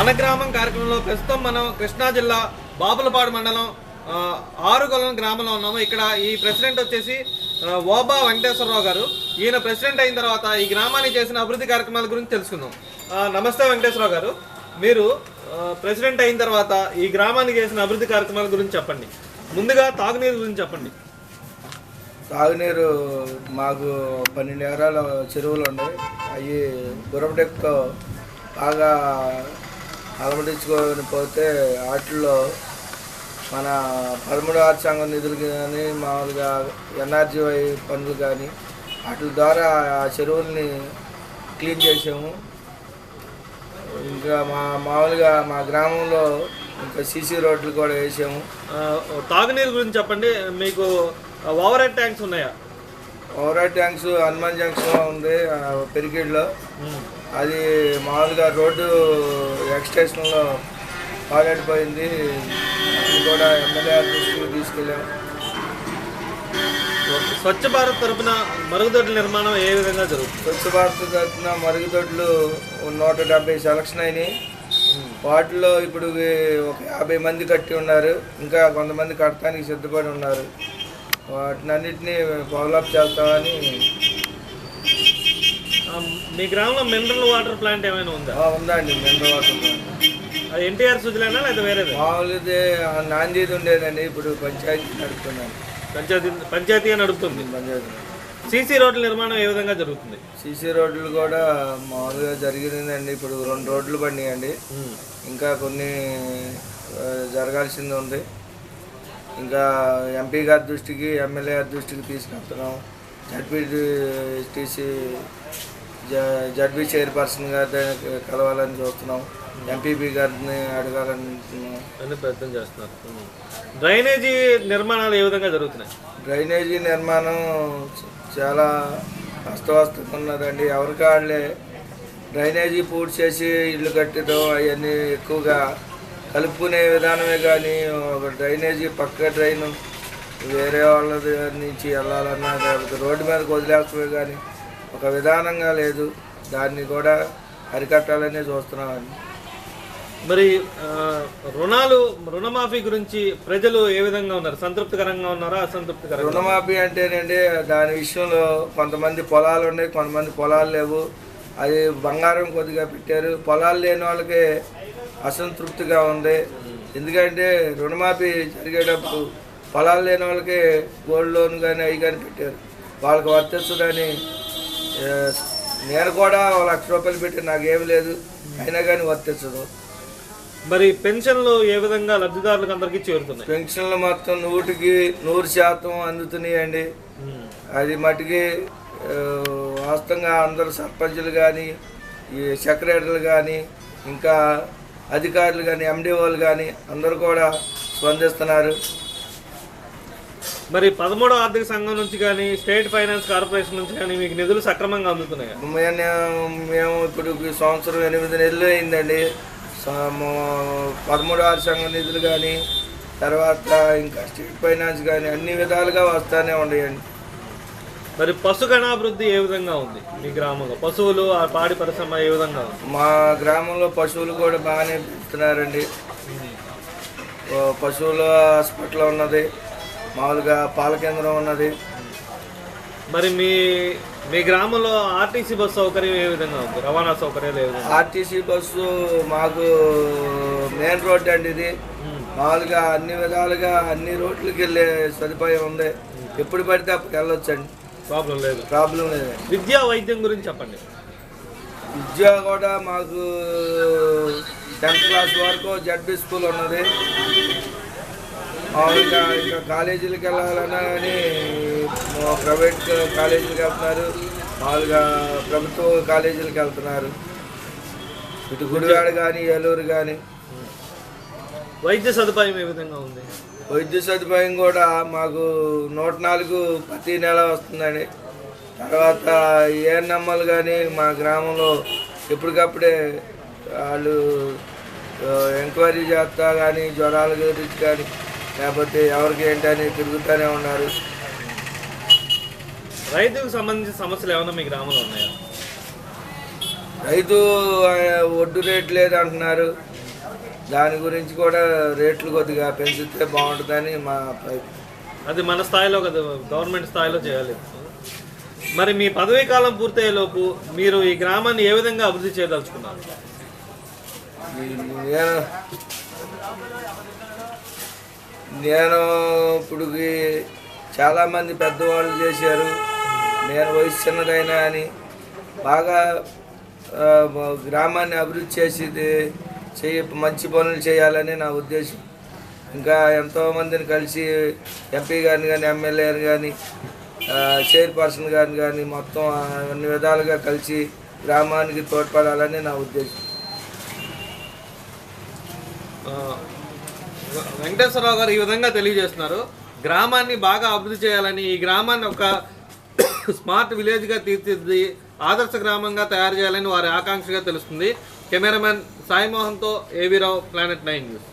మన గ్రామం కార్యక్రమంలో ప్రస్తుతం మనం కృష్ణా జిల్లా బాపులపాడు మండలం ఆరుగొలం గ్రామంలో ఉన్నాము. ఇక్కడ ఈ ప్రెసిడెంట్ వచ్చేసి ఓబా వెంకటేశ్వరరావు గారు. ఈయన ప్రెసిడెంట్ అయిన తర్వాత ఈ గ్రామానికి చేసిన అభివృద్ధి కార్యక్రమాల గురించి తెలుసుకుందాం. నమస్తే వెంకటేశ్వరరావు గారు, మీరు ప్రెసిడెంట్ అయిన తర్వాత ఈ గ్రామానికి చేసిన అభివృద్ధి కార్యక్రమాల గురించి చెప్పండి. ముందుగా తాగునీరు గురించి చెప్పండి. తాగునీరు మాకు 12 ఎకరాల చెరువులు ఉన్నాయి. అవి గురపడెక్కుతో బాగా అలమటించుకొని పోతే వాటిల్లో మన 13వ ఆర్థిక సంఘం నిధులు కానీ మామూలుగా ఎన్ఆర్జీవై పనులు కానీ వాటి ద్వారా ఆ చెరువుల్ని క్లీన్ చేసాము. ఇంకా మామూలుగా మా గ్రామంలో ఇంకా సీసీ రోడ్లు కూడా వేసాము. తాగునీరు గురించి చెప్పండి. మీకు ఓవర్ హెడ్ ట్యాంక్స్ ఉన్నాయా? ఓవర్ హెడ్ ట్యాంక్స్ హనుమాన్ జంక్షన్లో ఉంది, పెరిగిడ్లో. అది మామూలుగా రోడ్డు ఎక్స్టెన్షన్లో పాడైపోయింది. అది కూడా ఎమ్మెల్యే దృష్టికి తీసుకెళ్ళాము. స్వచ్ఛ భారత్ తరఫున మరుగుదొడ్ల నిర్మాణం ఏ విధంగా జరుగుతుంది? స్వచ్ఛ భారత్ తరఫున మరుగుదొడ్లు 170 సెలక్షన్ అయినాయి. వాటిలో ఇప్పుడు ఒక 50 మంది కట్టి ఉన్నారు. ఇంకా కొంతమంది కట్టడానికి సిద్ధపడి ఉన్నారు. వాటినన్నింటినీ డెవలప్ చేస్తామని. మీ గ్రామంలో మినరల్ వాటర్ ప్లాంట్ ఏమైనా ఉందా? ఉందండి, మినరల్ వాటర్ ప్లాంట్. అది ఎన్టీఆర్ సుజలేనా లేదా వేరే? మామూలుదే నాందేది ఉండేదండి, ఇప్పుడు పంచాయతీ నడుపుతున్నాను. పంచాయతీ నడుపుతుంది. పంచాయతీ. సీసీ రోడ్ల నిర్మాణం ఏ విధంగా జరుగుతుంది? సీసీ రోడ్లు కూడా మామూలుగా జరిగిందండి. ఇప్పుడు 2 రోడ్లు పడినాయండి. ఇంకా కొన్ని జరగాల్సింది ఉంది. ఇంకా ఎంపీ గారి దృష్టికి, ఎమ్మెల్యే గారి దృష్టికి తీసుకెళ్తున్నాం. జడ్పీ చైర్పర్సన్ గారిని కలవాలని చూస్తున్నాం. ఎంపీపీ గారిని అడగాలని ప్రయత్నం చేస్తున్నారు. డ్రైనేజీ నిర్మాణాలు ఏ విధంగా జరుగుతున్నాయి? డ్రైనేజీ నిర్మాణం చాలా అస్తవ్యస్తంగా ఉన్నదండి. ఎవరికి వాళ్ళే డ్రైనేజీ పూర్తి చేసి ఇల్లు కట్టడం అవన్నీ ఎక్కువగా కలుపుకునే విధానమే కానీ ఒక డ్రైనేజీ పక్క డ్రైన్ వేరే వాళ్ళ దగ్గర నుంచి వెళ్ళాలన్నా లేకపోతే రోడ్డు మీదకి వదిలేస్తమే కానీ ఒక విధానంగా లేదు. దాన్ని కూడా అరికట్టాలనే చూస్తున్నామండి. మరి రుణమాఫీ గురించి ప్రజలు ఏ విధంగా ఉన్నారు? సంతృప్తికరంగా ఉన్నారా, అసంతృప్తికరంగా? రుణమాఫీ అంటేనండి, దాని విషయంలో కొంతమంది పొలాలు ఉన్నాయి, కొంతమంది పొలాలు లేవు. అది బంగారం కొద్దిగా పెట్టారు. పొలాలు లేని వాళ్ళకి అసంతృప్తిగా ఉంది. ఎందుకంటే రుణమాఫీ జరిగేటప్పుడు పొలాలు లేని వాళ్ళకి గోల్డ్ లోన్ కానీ అవి కానీ పెట్టారు. వాళ్ళకి వర్తిస్తుందని నేను కూడా 1 లక్ష రూపాయలు పెట్టి నాకేమి లేదు, అయినా కానీ వర్తించదు. మరి పెన్షన్లు ఏ విధంగా లబ్ధిదారులకు అందరికీ చేరుతున్నాయి? పెన్షన్లు మొత్తం 100కి 100% అందుతున్నాయండి. అది మటుకి వాస్తవంగా అందరు సర్పంచులు కానీ, ఈ సెక్రటరీలు కానీ, ఇంకా అధికారులు కానీ, ఎండిఓలు కానీ అందరూ కూడా స్పందిస్తున్నారు. మరి 13వ ఆర్థిక సంఘం నుంచి కానీ, స్టేట్ ఫైనాన్స్ కార్పొరేషన్ నుంచి కానీ మీకు నిధులు సక్రమంగా అందుతున్నాయి? మేము ఇప్పుడు సంవత్సరం 8 నెలలు అయిందండి. 13వ ఆర్థిక సంఘం నిధులు కానీ, తర్వాత ఇంకా స్టేట్ ఫైనాన్స్ కానీ అన్ని విధాలుగా వస్తూనే ఉన్నాయండి. మరి పశు గణాభివృద్ధి ఏ విధంగా ఉంది మీ గ్రామంలో? పశువులు, ఆ పాడి పరిశ్రమ ఏ విధంగా ఉంది? మా గ్రామంలో పశువులు కూడా బాగానే పెడుతున్నారండి. పశువుల హాస్పిటల్ ఉన్నది, మామూలుగా పాల కేంద్రం ఉన్నది. మరి మీ గ్రామంలో ఆర్టీసీ బస్సు సౌకర్యం ఏ విధంగా ఉంది? రవాణా సౌకర్యాలు ఏ విధంగా? ఆర్టీసీ బస్సు మాకు మెయిన్ రోడ్ అండి. ఇది మామూలుగా అన్ని విధాలుగా అన్ని రోడ్లకి వెళ్ళే సదుపాయం ఉంది. ఎప్పుడు పడితే అప్పుడు వెళ్ళొచ్చండి, ప్రాబ్లం లేదు. విద్యా వైద్యం గురించి చెప్పండి. విద్య కూడా మాకు 10th క్లాస్ వరకు జడ్పీ స్కూల్ ఉన్నది. మామూలుగా ఇంకా కాలేజీలకు వెళ్ళాలన్నా కానీ ప్రైవేట్ కాలేజీలకు వెళ్తున్నారు, మామూలుగా ప్రభుత్వ కాలేజీలకు వెళ్తున్నారు. ఇటు గుడివాడ కానీ, ఏలూరు కానీ. వైద్య సదుపాయం ఏ విధంగా ఉంది? వైద్య సదుపాయం కూడా మాకు 104 ప్రతి నెల వస్తుందండి. తర్వాత ఏఎన్ఎంఎల్ కానీ మా గ్రామంలో ఎప్పటికప్పుడే వాళ్ళు ఎంక్వైరీ చేస్తా కానీ, జ్వరాల గురించి కానీ లేకపోతే ఎవరికి ఏంటని తిరుగుతూనే ఉన్నారు. రైతుకు సంబంధించిన సమస్యలు ఏమైనా మీ గ్రామంలో ఉన్నాయా? రైతు ఒడ్డు రేట్ లేదంటున్నారు, దాని గురించి కూడా రేట్లు కొద్దిగా పెంచితే బాగుంటుందని మా ప్రయత్నం. అది మన స్థాయిలో కదా, గవర్నమెంట్ స్థాయిలో చేయాలి. మరి మీ పదవీ కాలం పూర్తయ్యేలోపు మీరు ఈ గ్రామాన్ని ఏ విధంగా అభివృద్ధి చేయదలుచుకున్నారు? నేను ఇప్పుడు చాలామంది పెద్దవాళ్ళు చేశారు, నేను వయసు చిన్నదైనా అని బాగా గ్రామాన్ని అభివృద్ధి చేసి మంచి పనులు చేయాలని నా ఉద్దేశం. ఇంకా ఎంతోమందిని కలిసి ఎంపీ గారిని కానీ ఎమ్మెల్యేని కానీ చైర్పర్సన్ గారిని కానీ మొత్తం అన్ని విధాలుగా కలిసి గ్రామానికి తోడ్పడాలని నా ఉద్దేశం. వెంకటేశ్వరరావు గారు ఈ విధంగా తెలియజేస్తున్నారు. గ్రామాన్ని బాగా అభివృద్ధి చేయాలని, ఈ గ్రామాన్ని ఒక స్మార్ట్ విలేజ్గా తీర్చిదిద్ది ఆదర్శ గ్రామంగా తయారు చేయాలని వారి ఆకాంక్షగా తెలుస్తుంది. కెమెరామెన్ సాయి మోహన్తో ఏవీ రావు, ప్లానెట్ 9 న్యూస్.